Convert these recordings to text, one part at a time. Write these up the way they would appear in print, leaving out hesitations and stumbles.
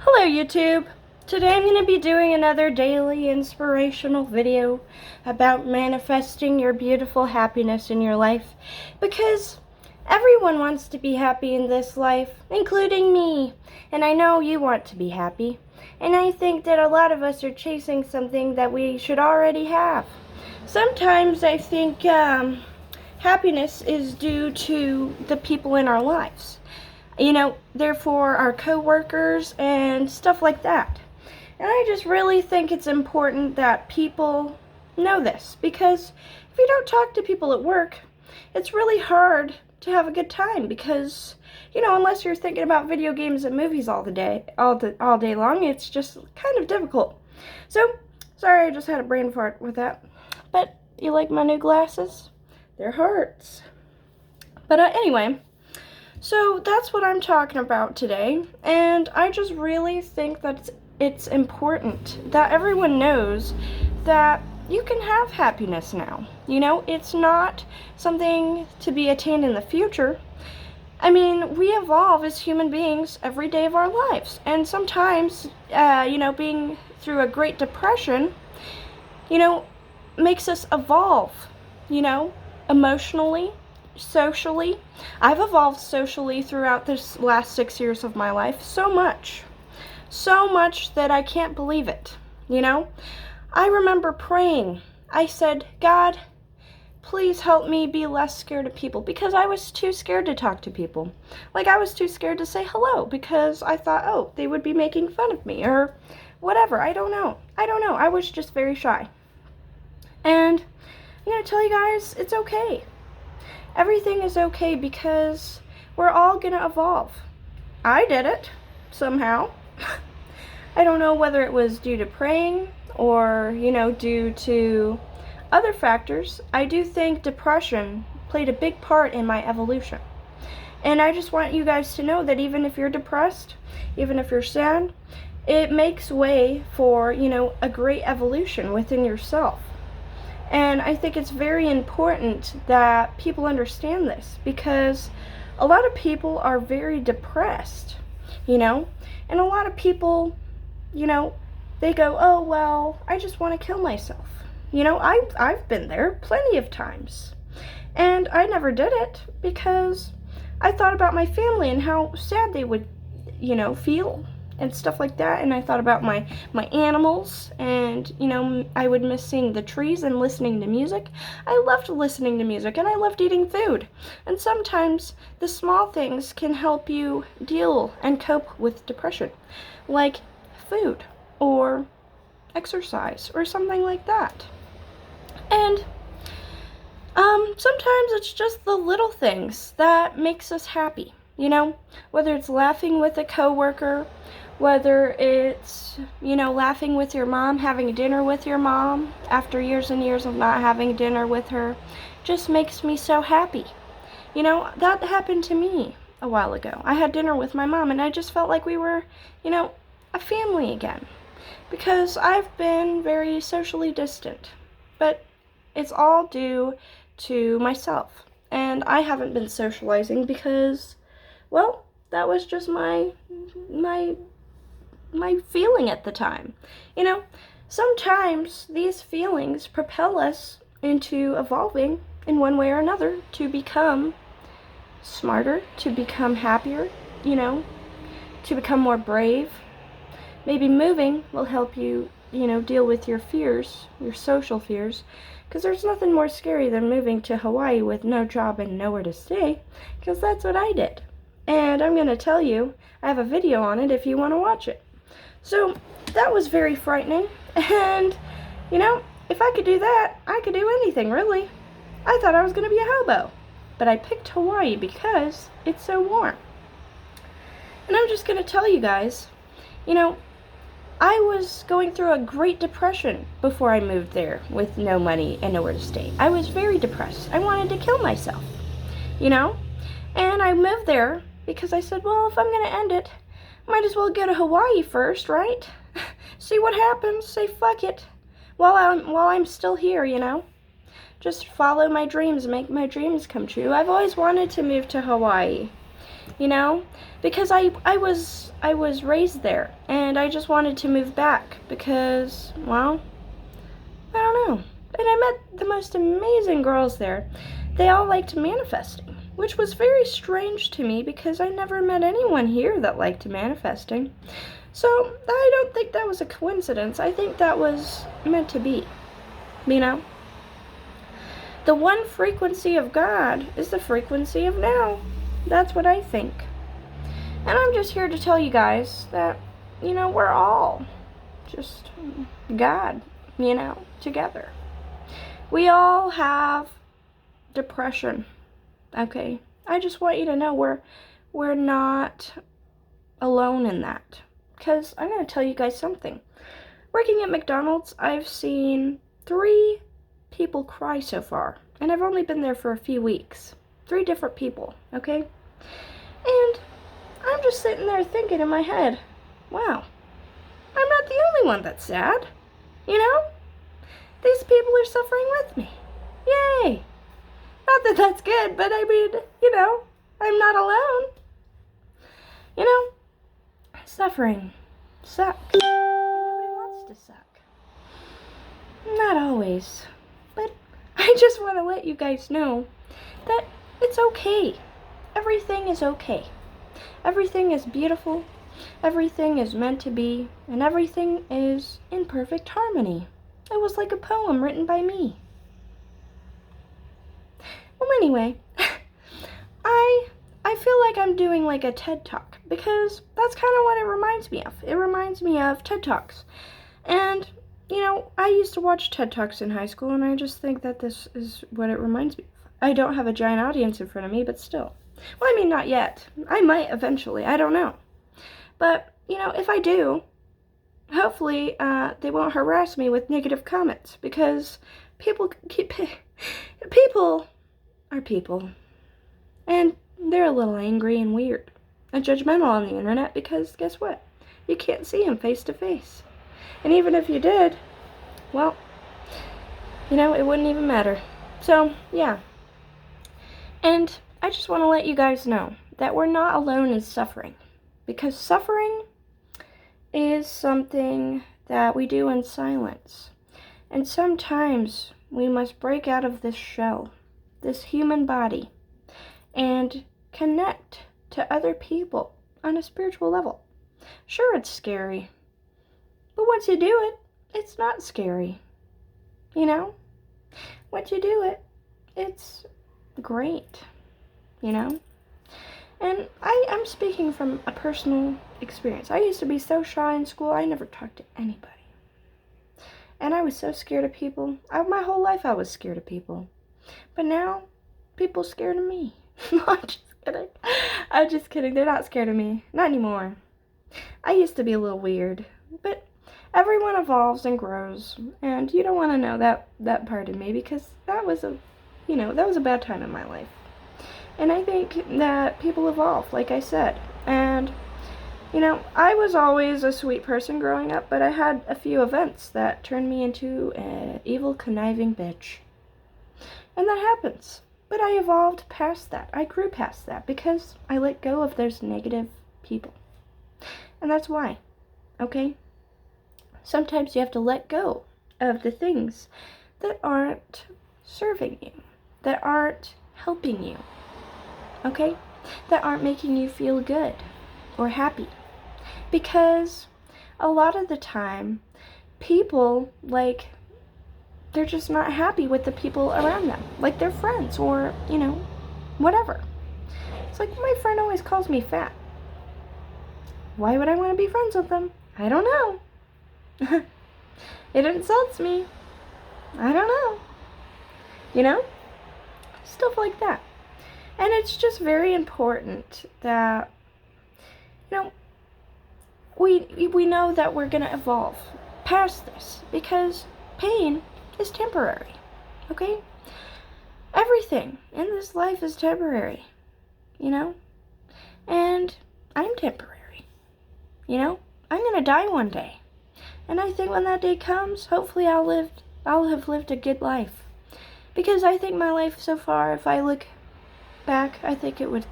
Hello YouTube! Today I'm going to be doing another daily inspirational video about manifesting your beautiful happiness in your life, because everyone wants to be happy in this life, including me, and I know you want to be happy, and I think that a lot of us are chasing something that we should already have. Sometimes I think happiness is due to the people in our lives. Therefore our co-workers and stuff like that. And I just really think it's important that people know this, because if you don't talk to people at work, it's really hard to have a good time, because unless you're thinking about video games and movies all day long, it's just kind of difficult. So, sorry, I just had a brain fart with that. But you like my new glasses? They're hearts. But anyway, so that's what I'm talking about today, and I just really think that it's important that everyone knows that you can have happiness now. It's not something to be attained in the future. I mean, we evolve as human beings every day of our lives, and sometimes, being through a Great Depression, makes us evolve, emotionally, socially. I've evolved socially throughout this last 6 years of my life so much that I can't believe it. I remember praying. I said, God, please help me be less scared of people, because I was too scared to talk to people. I was too scared to say hello, because I thought, oh, they would be making fun of me or whatever. I don't know. I was just very shy. And I'm going to tell you guys, it's okay. Everything is okay, because we're all gonna evolve. I did it, somehow. I don't know whether it was due to praying or, due to other factors. I do think depression played a big part in my evolution. And I just want you guys to know that even if you're depressed, even if you're sad, it makes way for, a great evolution within yourself. And I think it's very important that people understand this, because a lot of people are very depressed, and a lot of people, they go, oh, well, I just want to kill myself. I've been there plenty of times, and I never did it because I thought about my family and how sad they would, feel and stuff like that. And I thought about my animals, and I would miss seeing the trees and listening to music. I loved listening to music, and I loved eating food. And sometimes the small things can help you deal and cope with depression, like food or exercise or something like that. And sometimes it's just the little things that makes us happy. Whether it's laughing with a coworker, whether it's, laughing with your mom, having dinner with your mom after years and years of not having dinner with her, just makes me so happy. That happened to me a while ago. I had dinner with my mom, and I just felt like we were, a family again, because I've been very socially distant. But it's all due to myself, and I haven't been socializing because, well, that was just my feeling at the time. Sometimes these feelings propel us into evolving in one way or another to become smarter, to become happier, to become more brave. Maybe moving will help you, deal with your fears, your social fears, because there's nothing more scary than moving to Hawaii with no job and nowhere to stay, because that's what I did. And I'm going to tell you, I have a video on it if you want to watch it. So that was very frightening, and if I could do that, I could do anything, really. I thought I was going to be a hobo, but I picked Hawaii because it's so warm. And I'm just going to tell you guys, I was going through a Great Depression before I moved there with no money and nowhere to stay. I was very depressed. I wanted to kill myself, and I moved there because I said, well, if I'm going to end it, might as well go to Hawaii first, right? See what happens. Say fuck it while I'm still here, Just follow my dreams, make my dreams come true. I've always wanted to move to Hawaii. you know, because I was raised there, and I just wanted to move back because, well, I don't know. And I met the most amazing girls there. They all liked manifesting, which was very strange to me because I never met anyone here that liked manifesting. So I don't think that was a coincidence. I think that was meant to be, you know? The one frequency of God is the frequency of now. That's what I think. And I'm just here to tell you guys that, you know, we're all just God, you know, together. We all have depression, okay? I just want you to know we're not alone in that. Because I'm going to tell you guys something. Working at McDonald's, I've seen 3 people cry so far. And I've only been there for a few weeks. 3 different people, okay? And I'm just sitting there thinking in my head, wow, I'm not the only one that's sad, you know? These people are suffering with me. Yay! Not that that's good, but I mean, you know, I'm not alone. You know, suffering sucks. Nobody wants to suck. Not always. But I just want to let you guys know that it's okay. Everything is okay. Everything is beautiful. Everything is meant to be. And everything is in perfect harmony. It was like a poem written by me. Well, anyway, I feel like I'm doing like a TED Talk because that's kind of what it reminds me of. It reminds me of TED Talks. And, you know, I used to watch TED Talks in high school, and I just think that this is what it reminds me of. I don't have a giant audience in front of me, but still. Well, I mean, not yet. I might eventually. I don't know. But, you know, if I do, hopefully they won't harass me with negative comments because people are people. And they're a little angry and weird and judgmental on the internet because guess what? You can't see them face to face. And even if you did, well, you know, it wouldn't even matter. So, yeah. And I just want to let you guys know that we're not alone in suffering. Because suffering is something that we do in silence. And sometimes we must break out of this shell, this human body, and connect to other people on a spiritual level. Sure, it's scary. But once you do it, it's not scary. You know? Once you do it, it's great. You know? And I'm speaking from a personal experience. I used to be so shy in school, I never talked to anybody. And I was so scared of people. My whole life I was scared of people. But now, people are scared of me. No, I'm just kidding. I'm just kidding. They're not scared of me. Not anymore. I used to be a little weird. But everyone evolves and grows. And you don't want to know that part of me because that was a bad time in my life. And I think that people evolve, like I said. And, you know, I was always a sweet person growing up, but I had a few events that turned me into an evil, conniving bitch. And that happens. But I evolved past that. I grew past that because I let go of those negative people. And that's why, okay? Sometimes you have to let go of the things that aren't serving you, that aren't helping you, okay? That aren't making you feel good or happy. Because a lot of the time, people, they're just not happy with the people around them. Like their friends or, you know, whatever. It's like my friend always calls me fat. Why would I want to be friends with them? I don't know. It insults me. I don't know. You know? Stuff like that. And it's just very important that, you know, we know that we're going to evolve past this because pain is temporary, okay? Everything in this life is temporary, you know? And I'm temporary, you know? I'm going to die one day. And I think when that day comes, hopefully I'll have lived a good life. Because I think my life so far, if I look back, I think it was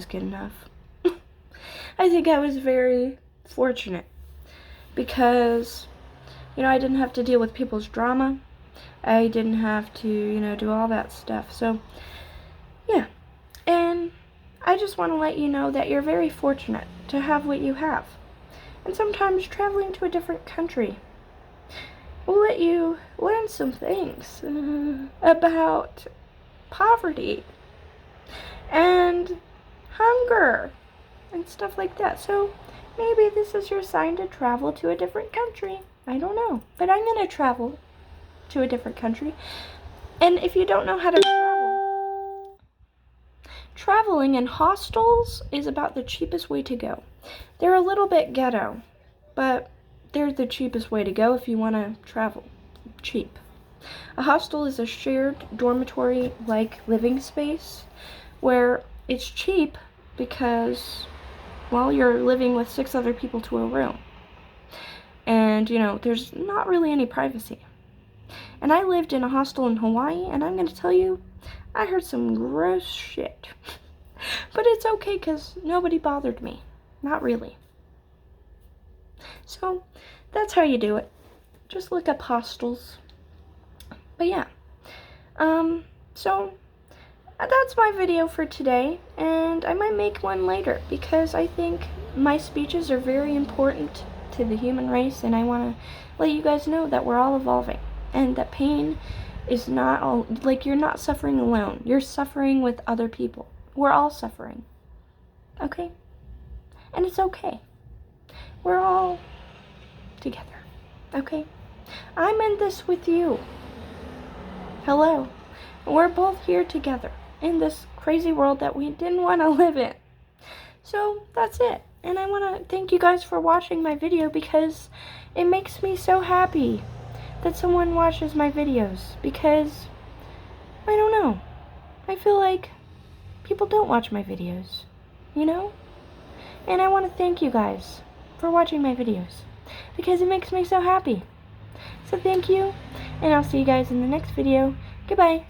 good enough. I think I was very fortunate because, you know, I didn't have to deal with people's drama. I didn't have to, you know, do all that stuff. So, yeah. And I just want to let you know that you're very fortunate to have what you have. And sometimes traveling to a different country will let you learn some things about poverty and hunger and stuff like that. So maybe this is your sign to travel to a different country. I don't know. But I'm going to travel to a different country. And if you don't know how to travel, traveling in hostels is about the cheapest way to go. They're a little bit ghetto, but they're the cheapest way to go if you want to travel cheap. A hostel is a shared dormitory-like living space where it's cheap because, well, you're living with 6 other people to a room. And, you know, there's not really any privacy. And I lived in a hostel in Hawaii, and I'm going to tell you, I heard some gross shit. But it's okay because nobody bothered me. Not really. So, that's how you do it. Just look up hostels. But yeah. So, that's my video for today, and I might make one later because I think my speeches are very important to the human race, and I want to let you guys know that we're all evolving, and that pain is not all, like, you're not suffering alone. You're suffering with other people. We're all suffering. Okay? And it's okay. We're all together. Okay? I'm in this with you. Hello. We're both here together in this crazy world that we didn't want to live in. So that's it. And I want to thank you guys for watching my video because it makes me so happy that someone watches my videos, because I don't know. I feel like people don't watch my videos, you know? And I want to thank you guys for watching my videos because it makes me so happy. So thank you, and I'll see you guys in the next video. Goodbye.